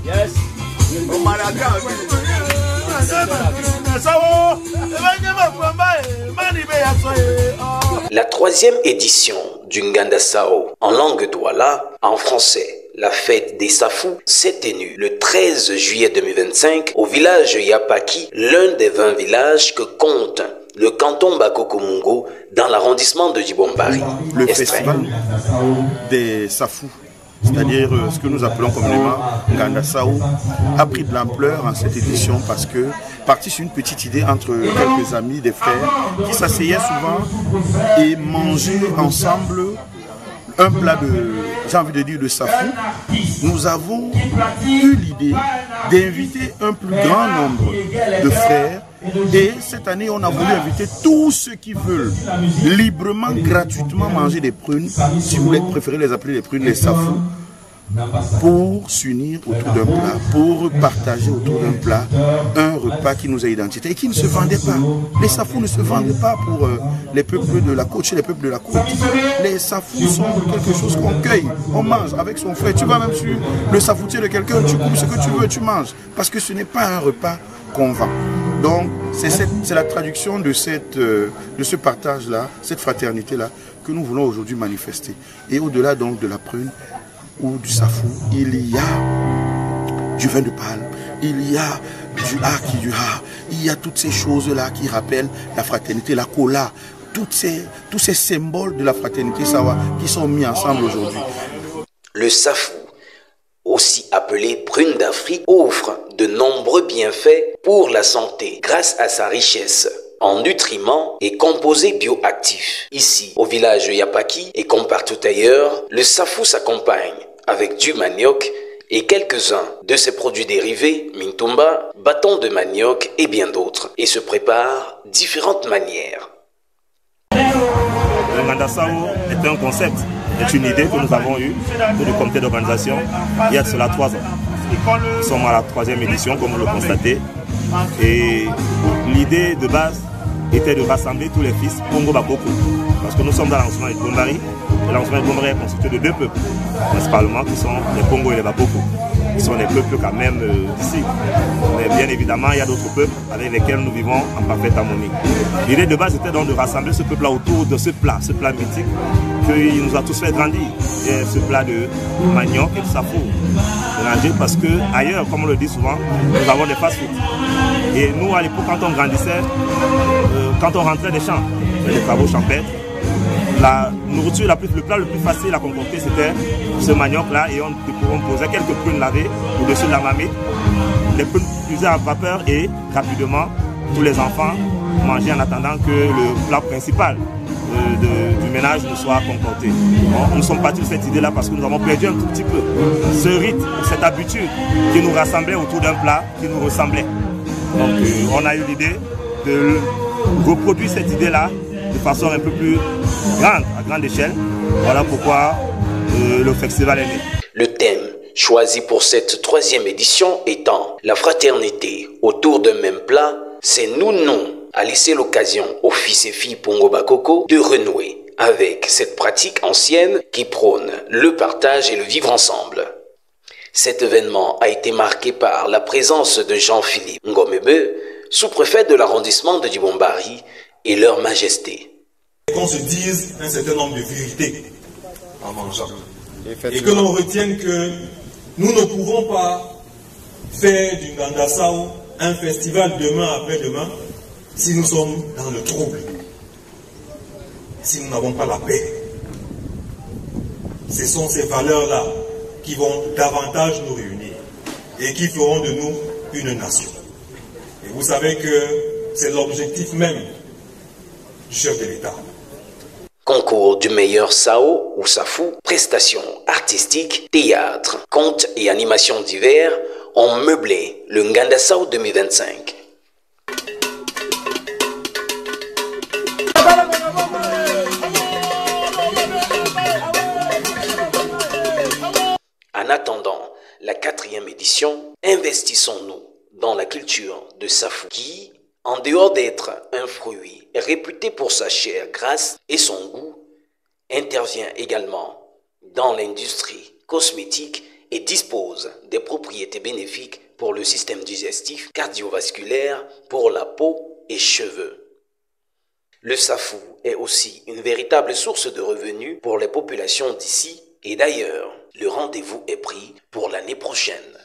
Yes. La troisième édition du Nganda Sao en langue douala, en français, la fête des Safous, s'est tenue le 13 juillet 2025 au village Yapaki, l'un des 20 villages que compte le canton Bakoko-Mungo dans l'arrondissement de Djibombari. Le festival des Safous, c'est-à-dire ce que nous appelons communément Nganda Sao, a pris de l'ampleur en cette édition parce que, parti sur une petite idée entre quelques amis, des frères, qui s'asseyaient souvent et mangeaient ensemble un plat de, j'ai envie de dire, de safou, nous avons eu l'idée d'inviter un plus grand nombre de frères. Et cette année, on a voulu inviter tous ceux qui veulent librement, gratuitement manger des prunes, si vous préférez les appeler les prunes, les safous, pour s'unir autour d'un plat, pour partager autour d'un plat un repas qui nous a identifiés et qui ne se vendait pas. Les safous ne se vendaient pas pour les peuples de la côte, chez les peuples de la côte. Les safous sont quelque chose qu'on cueille, on mange avec son frère. Tu vas même sur le safoutier de quelqu'un, tu coupes ce que tu veux, tu manges. Parce que ce n'est pas un repas qu'on vend. Donc, c'est la traduction de ce partage-là, cette fraternité-là, que nous voulons aujourd'hui manifester. Et au-delà donc de la prune ou du safou, il y a du vin de palme, il y a du ha, il y a toutes ces choses-là qui rappellent la fraternité, la cola, tous ces symboles de la fraternité sawa qui sont mis ensemble aujourd'hui. Le safou, aussi appelé prune d'Afrique, offre de nombreux bienfaits pour la santé grâce à sa richesse en nutriments et composés bioactifs. Ici, au village Yapaki et comme partout ailleurs, le safou s'accompagne avec du manioc et quelques-uns de ses produits dérivés, mintumba, bâtons de manioc et bien d'autres, et se prépare différentes manières. Le Nganda Sao est un concept, est une idée que nous avons eue pour le comité d'organisation il y a cela 3 ans. Nous sommes à la 3e édition, comme vous le constatez, et l'idée de base était de rassembler tous les fils Pongo Bakoko, parce que nous sommes dans l'arrondissement de Djibombari, et l'arrondissement de Djibombari est constitué de 2 peuples, principalement qui sont les Pongo et les Bakoko, qui sont les peuples quand même d'ici. Mais bien évidemment, il y a d'autres peuples avec lesquels nous vivons en parfaite harmonie. L'idée de base était donc de rassembler ce peuple-là autour de ce plat mythique qui nous a tous fait grandir, et ce plat de manioc et de safou. Parce que ailleurs, comme on le dit souvent, nous avons des fast-food. Et nous, à l'époque, quand on grandissait, quand on rentrait des champs, des travaux champêtres, la nourriture, le plat le plus facile à concocter, c'était ce manioc-là, et on posait quelques prunes lavées au-dessus de la marmite. Les prunes cuisaient à vapeur et rapidement, tous les enfants mangeaient en attendant que le plat principal du ménage ne soit concocté. Bon, nous sommes partis de cette idée-là parce que nous avons perdu un tout petit peu ce rythme, cette habitude qui nous rassemblait autour d'un plat qui nous ressemblait. Donc on a eu l'idée de reproduire cette idée-là de façon un peu plus grande, à grande échelle. Voilà pourquoi le festival est né. Le thème choisi pour cette 3e édition étant la fraternité autour d'un même plat, c'est nous a laissé l'occasion aux fils et filles Pongo Bakoko de renouer avec cette pratique ancienne qui prône le partage et le vivre ensemble. Cet événement a été marqué par la présence de Jean-Philippe Ngomebe, sous-préfet de l'arrondissement de Djibombari, et leur majesté. Qu'on se dise un certain nombre de vérités en mangeant. Et que l'on retienne que nous ne pouvons pas faire du Nganda Sao un festival demain après-demain si nous sommes dans le trouble, si nous n'avons pas la paix. Ce sont ces valeurs-là qui vont davantage nous réunir et qui feront de nous une nation. Et vous savez que c'est l'objectif même du chef de l'État. Concours du meilleur Sao ou Safou, prestations artistiques, théâtre, contes et animations divers ont meublé le Nganda Sao 2025. En attendant la 4e édition, investissons-nous dans la culture de safou qui, en dehors d'être un fruit réputé pour sa chair grasse et son goût, intervient également dans l'industrie cosmétique et dispose des propriétés bénéfiques pour le système digestif, cardiovasculaire, pour la peau et cheveux. Le safou est aussi une véritable source de revenus pour les populations d'ici et d'ailleurs. Le rendez-vous est pris pour l'année prochaine.